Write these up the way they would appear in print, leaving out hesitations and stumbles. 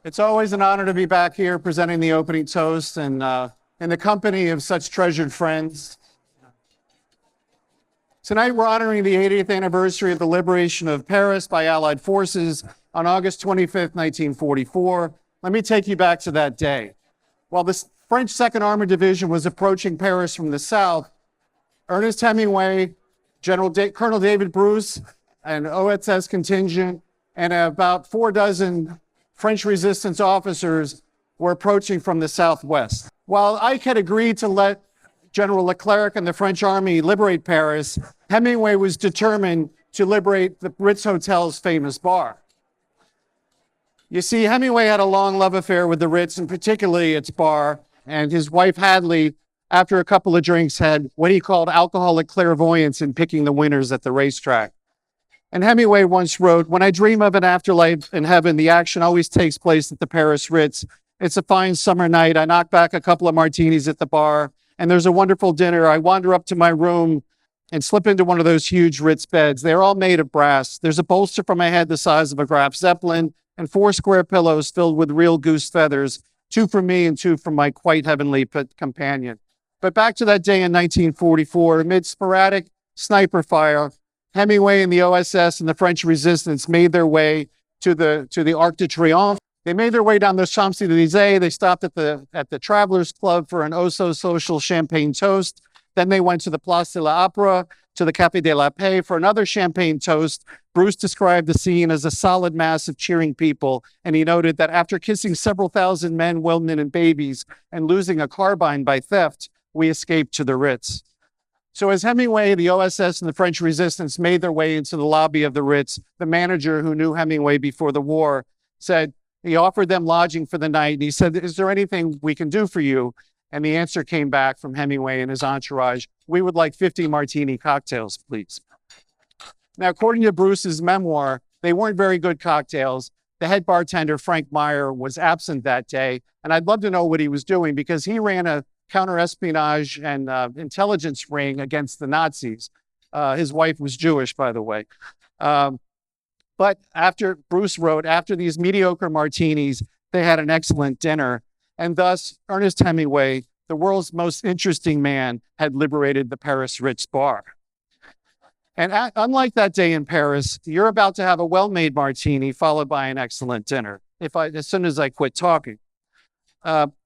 It's always an honor to be back here presenting the opening toast and in the company of such treasured friends. Tonight, we're honoring the 80th anniversary of the liberation of Paris by Allied forces on August 25th, 1944. Let me take you back to that day. While the French 2nd Armored Division was approaching Paris from the south, Ernest Hemingway, Colonel David Bruce, an OSS contingent, and about 4 dozen French resistance officers were approaching from the southwest. While Ike had agreed to let General Leclerc and the French army liberate Paris, Hemingway was determined to liberate the Ritz Hotel's famous bar. You see, Hemingway had a long love affair with the Ritz, and particularly its bar, and his wife Hadley, after a couple of drinks, had what he called alcoholic clairvoyance in picking the winners at the racetrack. And Hemingway once wrote, "When I dream of an afterlife in heaven, the action always takes place at the Paris Ritz. It's a fine summer night. I knock back a couple of martinis at the bar, and there's a wonderful dinner. I wander up to my room and slip into one of those huge Ritz beds. They're all made of brass. There's a bolster for my head the size of a Graf Zeppelin, and 4 square pillows filled with real goose feathers, 2 for me and 2 for my quite heavenly companion." But back to that day in 1944, amid sporadic sniper fire, Hemingway and the OSS and the French resistance made their way to the Arc de Triomphe. They made their way down the Champs-Élysées. They stopped at the Travelers Club for an oh-so-social champagne toast. Then they went to the Place de l'Opéra, to the Café de la Paix for another champagne toast. Bruce described the scene as a solid mass of cheering people, and he noted that after kissing several thousand men, women, and babies, and losing a carbine by theft, we escaped to the Ritz. So as Hemingway, the OSS, and the French resistance made their way into the lobby of the Ritz, the manager who knew Hemingway before the war said, he offered them lodging for the night, and he said, "Is there anything we can do for you?" And the answer came back from Hemingway and his entourage, "We would like 50 martini cocktails, please." Now, according to Bruce's memoir, they weren't very good cocktails. The head bartender, Frank Meyer, was absent that day, and I'd love to know what he was doing because he ran a counter-espionage and intelligence ring against the Nazis. His wife was Jewish, by the way. But Bruce wrote, after these mediocre martinis, they had an excellent dinner. And thus, Ernest Hemingway, the world's most interesting man, had liberated the Paris Ritz bar. And unlike that day in Paris, you're about to have a well-made martini followed by an excellent dinner, as soon as I quit talking.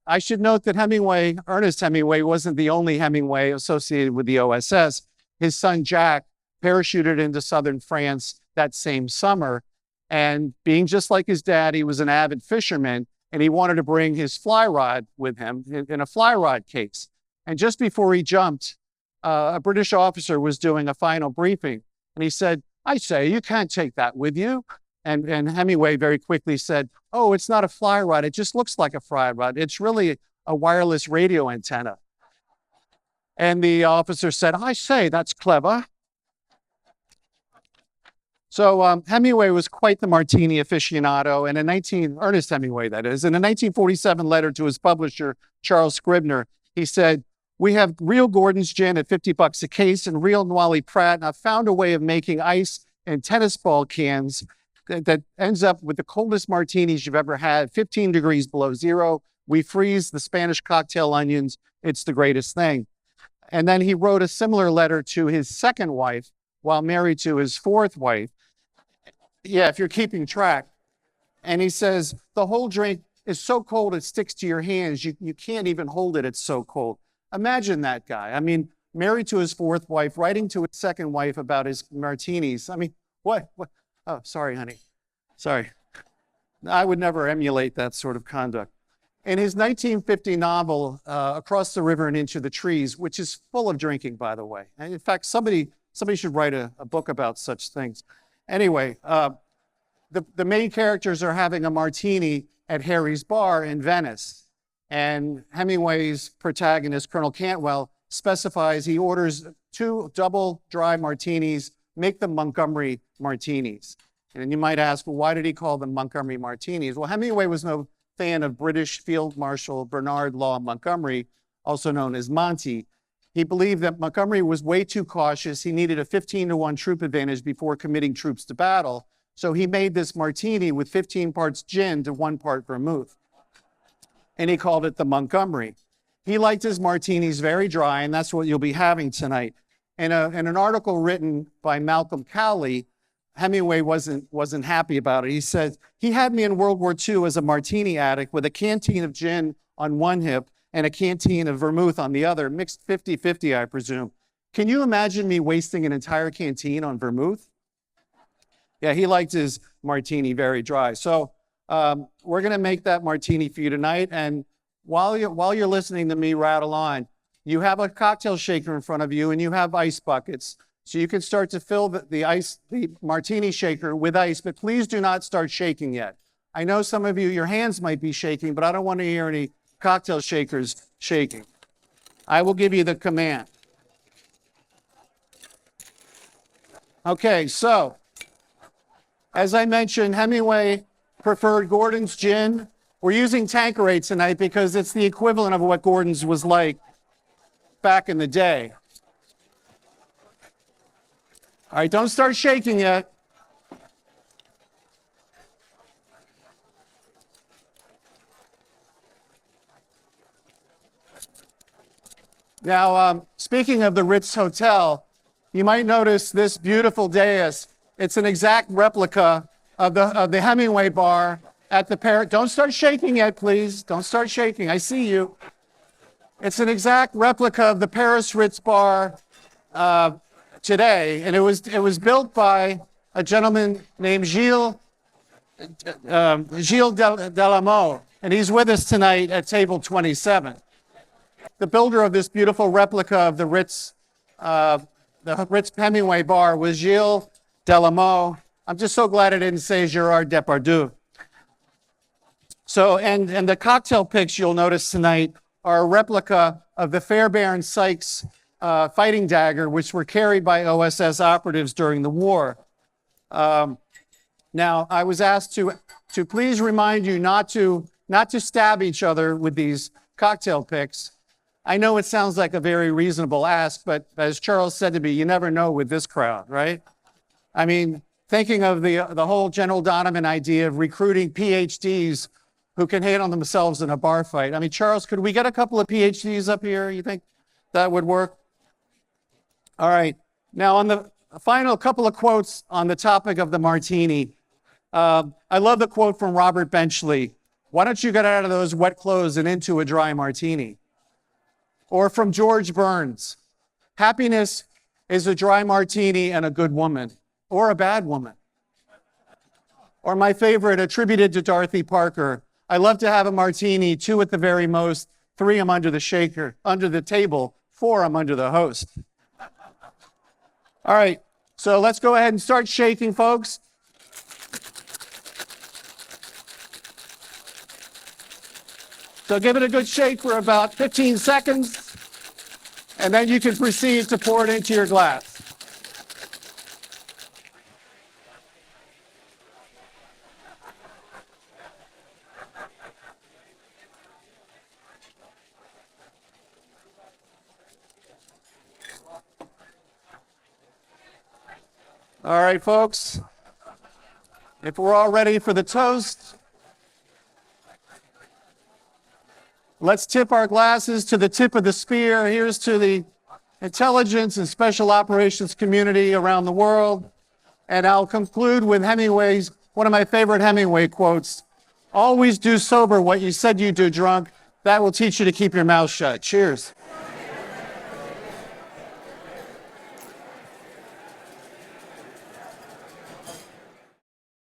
I should note that Ernest Hemingway, wasn't the only Hemingway associated with the OSS. His son, Jack, parachuted into southern France that same summer. And being just like his dad, he was an avid fisherman, and he wanted to bring his fly rod with him in a fly rod case. And just before he jumped, a British officer was doing a final briefing. And he said, "I say, you can't take that with you." And Hemingway very quickly said, "Oh, it's not a fly rod. It just looks like a fly rod. It's really a wireless radio antenna." And the officer said, "I say, that's clever." So Hemingway was quite the martini aficionado, and Ernest Hemingway, that is, in a 1947 letter to his publisher, Charles Scribner, he said, "We have real Gordon's gin at $50 a case and real Nwali Pratt, and I've found a way of making ice in tennis ball cans that ends up with the coldest martinis you've ever had, 15 degrees below zero. We freeze the Spanish cocktail onions. It's the greatest thing." And then he wrote a similar letter to his second wife while married to his fourth wife. Yeah, if you're keeping track. And he says, "The whole drink is so cold it sticks to your hands. You can't even hold it. It's so cold." Imagine that guy. I mean, married to his fourth wife, writing to his second wife about his martinis. I mean, what? Oh, sorry, honey. Sorry. I would never emulate that sort of conduct. In his 1950 novel, Across the River and Into the Trees, which is full of drinking, by the way. And in fact, somebody should write a book about such things. Anyway, the main characters are having a martini at Harry's bar in Venice. And Hemingway's protagonist, Colonel Cantwell, specifies he orders 2 double dry martinis, make them Montgomery martinis. And you might ask, well, why did he call them Montgomery martinis? Well, Hemingway was no fan of British Field Marshal Bernard Law Montgomery, also known as Monty. He believed that Montgomery was way too cautious. He needed a 15-to-1 troop advantage before committing troops to battle. So he made this martini with 15 parts gin to 1 part vermouth. And he called it the Montgomery. He liked his martinis very dry, and that's what you'll be having tonight. In an article written by Malcolm Cowley, Hemingway wasn't happy about it. He said, he had me in World War II as a martini addict with a canteen of gin on one hip and a canteen of vermouth on the other, mixed 50-50, I presume. Can you imagine me wasting an entire canteen on vermouth? Yeah, he liked his martini very dry. So we're going to make that martini for you tonight. And while you're listening to me rattle on, you have a cocktail shaker in front of you and you have ice buckets. So you can start to fill the martini shaker with ice, but please do not start shaking yet. I know some of you, your hands might be shaking, but I don't want to hear any cocktail shakers shaking. I will give you the command. Okay, so as I mentioned, Hemingway preferred Gordon's gin. We're using Tanqueray tonight because it's the equivalent of what Gordon's was like back in the day. All right, don't start shaking yet. Now, speaking of the Ritz Hotel, you might notice this beautiful dais. It's an exact replica of the Hemingway bar at the Paris. Don't start shaking yet, please. Don't start shaking. I see you. It's an exact replica of the Paris Ritz bar today, and it was built by a gentleman named Gilles Delamot, and he's with us tonight at table 27. The builder of this beautiful replica of the Ritz Hemingway bar was Gilles Delamot. I'm just so glad I didn't say Gerard Depardieu. So, and the cocktail picks you'll notice tonight are a replica of the Fairbairn Sykes fighting dagger, which were carried by OSS operatives during the war. Now, I was asked to please remind you not to stab each other with these cocktail picks. I know it sounds like a very reasonable ask, but as Charles said to me, you never know with this crowd, right? I mean, thinking of the whole General Donovan idea of recruiting PhDs who can hate on themselves in a bar fight. I mean, Charles, could we get a couple of PhDs up here? You think that would work? All right. Now, on the final couple of quotes on the topic of the martini, I love the quote from Robert Benchley. Why don't you get out of those wet clothes and into a dry martini? Or from George Burns, happiness is a dry martini and a good woman, or a bad woman. Or my favorite, attributed to Dorothy Parker, I love to have a martini, 2 at the very most, 3 I'm under the shaker, under the table, 4 I'm under the host. All right, so let's go ahead and start shaking, folks. So give it a good shake for about 15 seconds, and then you can proceed to pour it into your glass. All right, folks, if we're all ready for the toast, let's tip our glasses to the tip of the spear. Here's to the intelligence and special operations community around the world. And I'll conclude with Hemingway's, one of my favorite Hemingway quotes, always do sober what you said you'd do drunk. That will teach you to keep your mouth shut. Cheers.